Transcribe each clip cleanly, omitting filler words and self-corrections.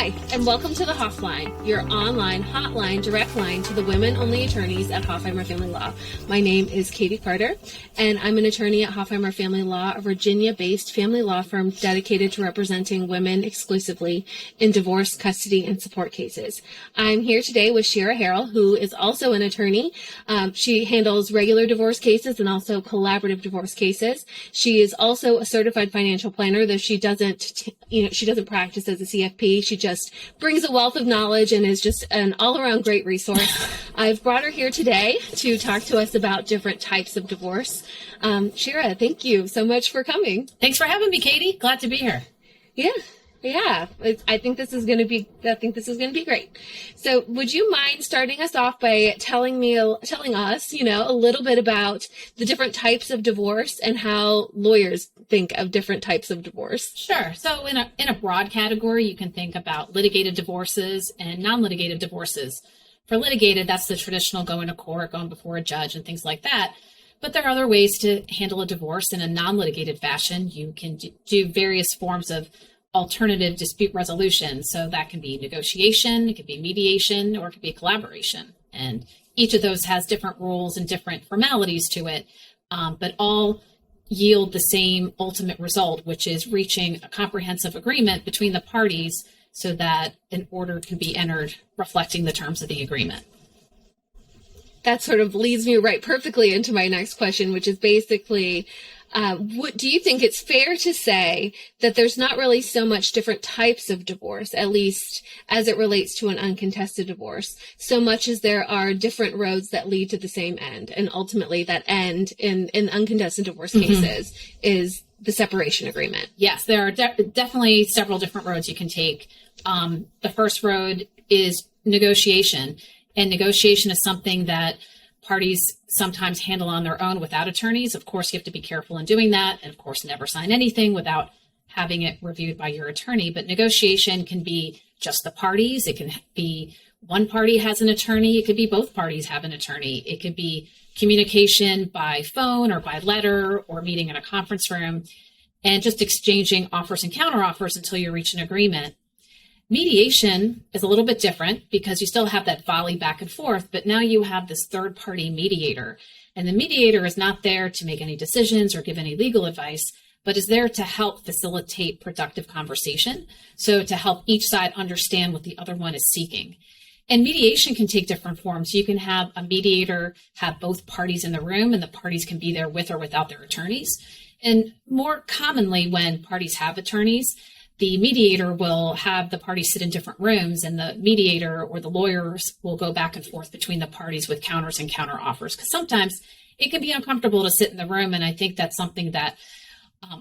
Hi, and welcome to the Hotline, your online hotline direct line to the women-only attorneys at Hofheimer Family Law. My name is Katie Carter, and I'm an attorney at Hofheimer Family Law, a Virginia-based family law firm dedicated to representing women exclusively in divorce, custody, and support cases. I'm here today with Shira Harrell, who is also an attorney. She handles regular divorce cases and also collaborative divorce cases. She is also a certified financial planner, though she doesn't practice as a CFP. She just brings a wealth of knowledge and is just an all-around great resource. I've brought her here today to talk to us about different types of divorce. Shira, thank you so much for coming. Thanks for having me, Katie. Glad to be here. Yeah. I think this is going to be great. So would you mind starting us off by telling us, a little bit about the different types of divorce and how lawyers think of different types of divorce? Sure. So in a broad category, you can think about litigated divorces and non-litigated divorces. For litigated, that's the traditional going to court, going before a judge and things like that. But there are other ways to handle a divorce in a non-litigated fashion. You can do various forms of alternative dispute resolution. So that can be negotiation, it could be mediation, or it could be collaboration. And each of those has different rules and different formalities to it, but all yield the same ultimate result, which is reaching a comprehensive agreement between the parties so that an order can be entered reflecting the terms of the agreement. That sort of leads me right perfectly into my next question, which is basically, do you think it's fair to say that there's not really so much different types of divorce, at least as it relates to an uncontested divorce, so much as there are different roads that lead to the same end, and ultimately that end in uncontested divorce cases is the separation agreement? Yes, there are definitely several different roads you can take. The first road is negotiation, and negotiation is something that parties sometimes handle on their own without attorneys. Of course, you have to be careful in doing that. And of course, never sign anything without having it reviewed by your attorney. But negotiation can be just the parties. It can be one party has an attorney. It could be both parties have an attorney. It could be communication by phone or by letter or meeting in a conference room and just exchanging offers and counteroffers until you reach an agreement. Mediation is a little bit different because you still have that volley back and forth, but now you have this third party mediator. And the mediator is not there to make any decisions or give any legal advice, but is there to help facilitate productive conversation. So to help each side understand what the other one is seeking. And mediation can take different forms. You can have a mediator have both parties in the room, and the parties can be there with or without their attorneys. And more commonly, when parties have attorneys, the mediator will have the parties sit in different rooms, and the mediator or the lawyers will go back and forth between the parties with counters and counter offers. Because sometimes it can be uncomfortable to sit in the room. And I think that's something that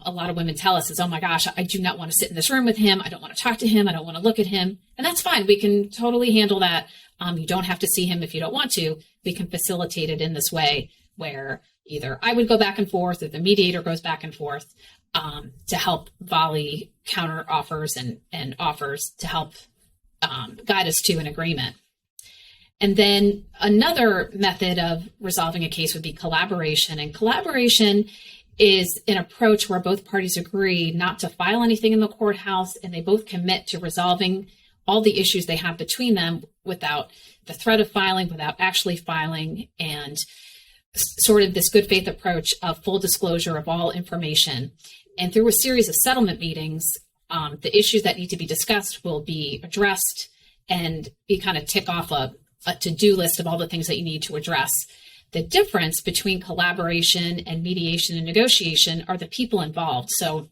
a lot of women tell us is, oh my gosh, I do not want to sit in this room with him. I don't want to talk to him. I don't want to look at him. And that's fine. We can totally handle that. You don't have to see him if you don't want to. We can facilitate it in this way where either I would go back and forth or the mediator goes back and forth. To help volley counter offers and offers to help guide us to an agreement. And then another method of resolving a case would be collaboration. And collaboration is an approach where both parties agree not to file anything in the courthouse, and they both commit to resolving all the issues they have between them without the threat of filing, without actually filing, and sort of this good faith approach of full disclosure of all information. And through a series of settlement meetings, the issues that need to be discussed will be addressed, and you kind of tick off a to-do list of all the things that you need to address. The difference between collaboration and mediation and negotiation are the people involved. So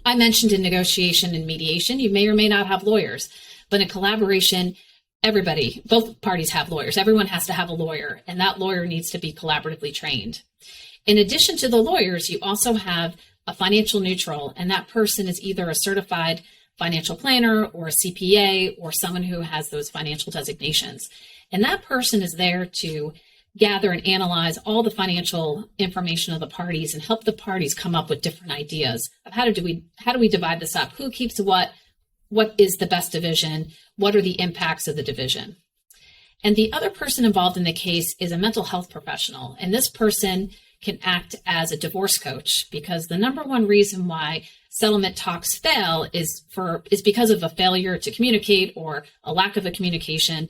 I mentioned in negotiation and mediation, you may or may not have lawyers, but in collaboration, both parties have lawyers. Everyone has to have a lawyer, and that lawyer needs to be collaboratively trained. In addition to the lawyers, you also have a financial neutral, and that person is either a certified financial planner or a CPA or someone who has those financial designations. And that person is there to gather and analyze all the financial information of the parties and help the parties come up with different ideas of how do we divide this up? Who keeps what is the best division? What are the impacts of the division? And the other person involved in the case is a mental health professional. And this person can act as a divorce coach, because the number one reason why settlement talks fail is because of a failure to communicate or a lack of a communication.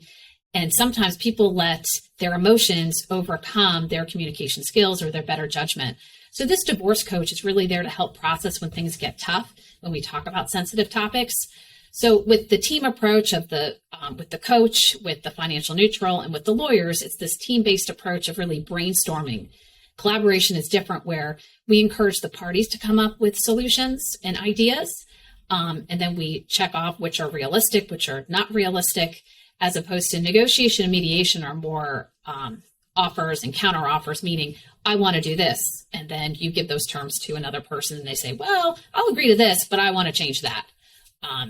And sometimes people let their emotions overcome their communication skills or their better judgment. So this divorce coach is really there to help process when things get tough, when we talk about sensitive topics. So with the team approach of with the coach, with the financial neutral, and with the lawyers, it's this team-based approach of really brainstorming. Collaboration is different, where we encourage the parties to come up with solutions and ideas, and then we check off which are realistic, which are not realistic, as opposed to negotiation and mediation are more offers and counter offers, meaning I want to do this. And then you give those terms to another person and they say, well, I'll agree to this, but I want to change that.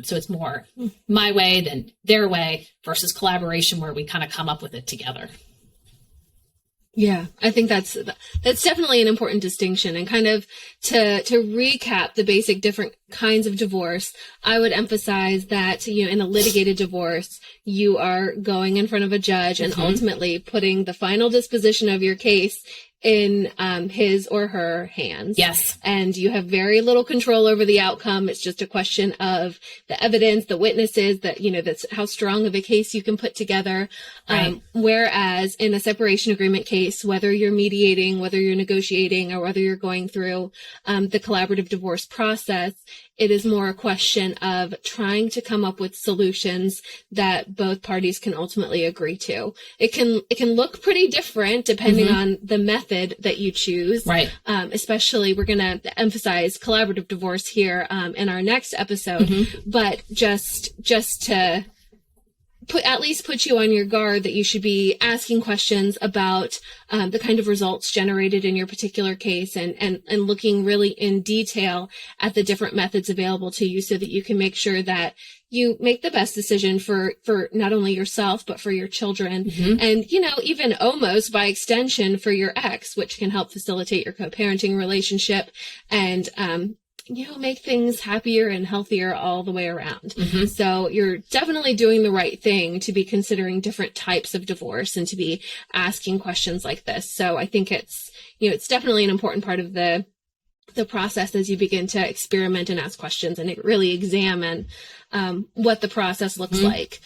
So it's more my way than their way versus collaboration where we kind of come up with it together. Yeah, I think that's definitely an important distinction. And kind of to recap the basic different kinds of divorce, I would emphasize that, in a litigated divorce, you are going in front of a judge and ultimately putting the final disposition of your case in his or her hands. Yes. And you have very little control over the outcome. It's just a question of the evidence, the witnesses, that's how strong of a case you can put together. Right. Whereas in a separation agreement case, whether you're mediating, whether you're negotiating, or whether you're going through the collaborative divorce process, it is more a question of trying to come up with solutions that both parties can ultimately agree to. It can look pretty different depending on the method that you choose. Right. Especially, we're going to emphasize collaborative divorce here in our next episode. But just to put you on your guard that you should be asking questions about the kind of results generated in your particular case and looking really in detail at the different methods available to you so that you can make sure that you make the best decision for not only yourself, but for your children and, even almost by extension for your ex, which can help facilitate your co-parenting relationship and, make things happier and healthier all the way around. So you're definitely doing the right thing to be considering different types of divorce and to be asking questions like this. So I think it's definitely an important part of the process as you begin to experiment and ask questions and really examine what the process looks like.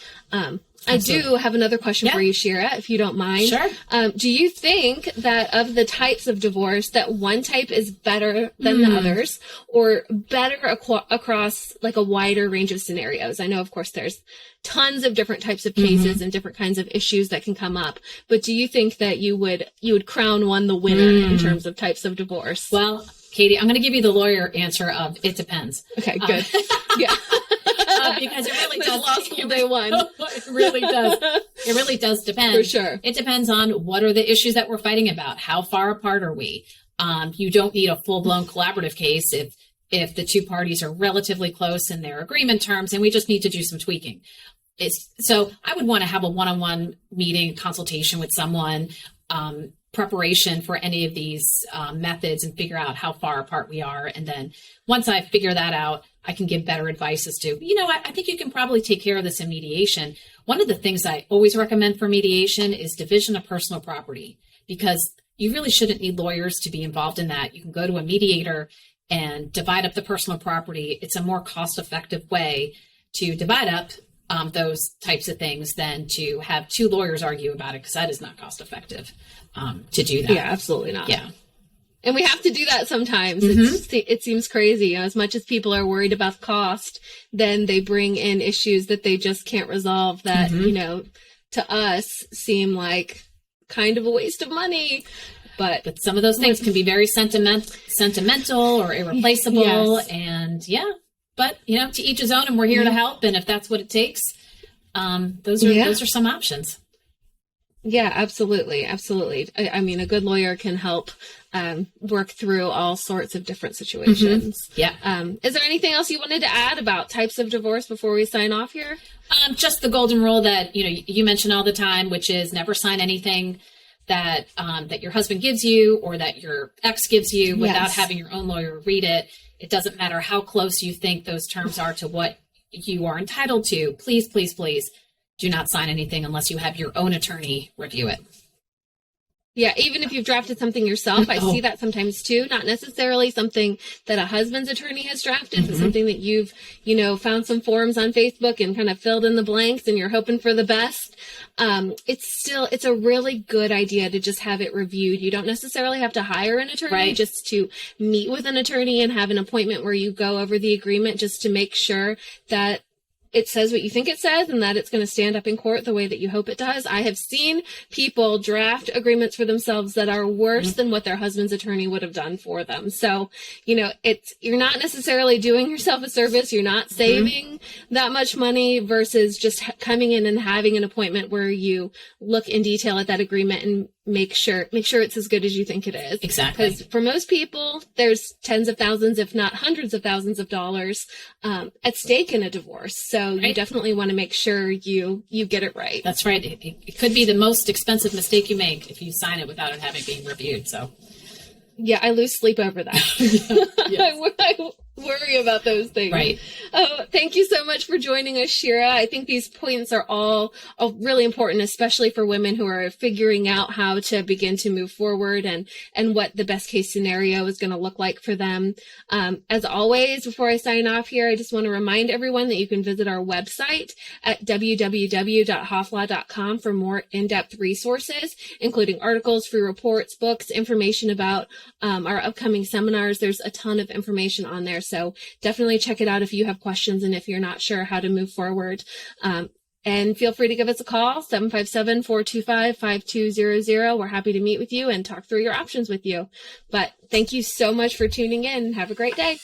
I do have another question for you, Shira, if you don't mind. Sure. Do you think that of the types of divorce that one type is better than the others or better across like a wider range of scenarios? I know, of course, there's tons of different types of cases and different kinds of issues that can come up. But do you think that you would crown one the winner in terms of types of divorce? Well, Katie, I'm going to give you the lawyer answer of it depends. Okay, good. Yeah. Because it really does. Law school day one. It really does. It really does depend. For sure. It depends on what are the issues that we're fighting about. How far apart are we? You don't need a full-blown collaborative case if the two parties are relatively close in their agreement terms, and we just need to do some tweaking. So I would want to have a one-on-one meeting, consultation with someone, preparation for any of these methods and figure out how far apart we are. And then once I figure that out, I can give better advice as to, I think you can probably take care of this in mediation. One of the things I always recommend for mediation is division of personal property, because you really shouldn't need lawyers to be involved in that. You can go to a mediator and divide up the personal property. It's a more cost-effective way to divide up those types of things than to have two lawyers argue about it, because that is not cost-effective to do that. Yeah, absolutely not. Yeah. And we have to do that sometimes. It seems crazy. As much as people are worried about cost, then they bring in issues that they just can't resolve that, to us seem like kind of a waste of money. But some of those things can be very sentimental or irreplaceable. Yes. And but to each his own, and we're here to help. And if that's what it takes, those are some options. Yeah, absolutely. Absolutely. I mean, a good lawyer can help work through all sorts of different situations. Yeah. Is there anything else you wanted to add about types of divorce before we sign off here? Just the golden rule that, you mention all the time, which is never sign anything that your husband gives you or that your ex gives you without having your own lawyer read it. It doesn't matter how close you think those terms are to what you are entitled to. Please, please, please do not sign anything unless you have your own attorney review it. Yeah, even if you've drafted something yourself, I see that sometimes too. Not necessarily something that a husband's attorney has drafted, but something that you've, found some forms on Facebook and kind of filled in the blanks and you're hoping for the best. It's a really good idea to just have it reviewed. You don't necessarily have to hire an attorney, just to meet with an attorney and have an appointment where you go over the agreement just to make sure that it says what you think it says and that it's going to stand up in court the way that you hope it does. I have seen people draft agreements for themselves that are worse than what their husband's attorney would have done for them. So, you're not necessarily doing yourself a service. You're not saving that much money versus just coming in and having an appointment where you look in detail at that agreement and make sure it's as good as you think it is. Exactly. Because for most people, there's tens of thousands, if not hundreds of thousands of dollars at stake in a divorce. So you definitely want to make sure you get it right. That's right. It could be the most expensive mistake you make if you sign it without it having been reviewed. So yeah, I lose sleep over that. I worry about those things. Right. Thank you so much for joining us, Shira. I think these points are all really important, especially for women who are figuring out how to begin to move forward and what the best case scenario is going to look like for them. As always, before I sign off here, I just want to remind everyone that you can visit our website at www.hoflaw.com for more in-depth resources, including articles, free reports, books, information about our upcoming seminars. There's a ton of information on there. So definitely check it out if you have questions and if you're not sure how to move forward. And feel free to give us a call, 757-425-5200. We're happy to meet with you and talk through your options with you. But thank you so much for tuning in. Have a great day.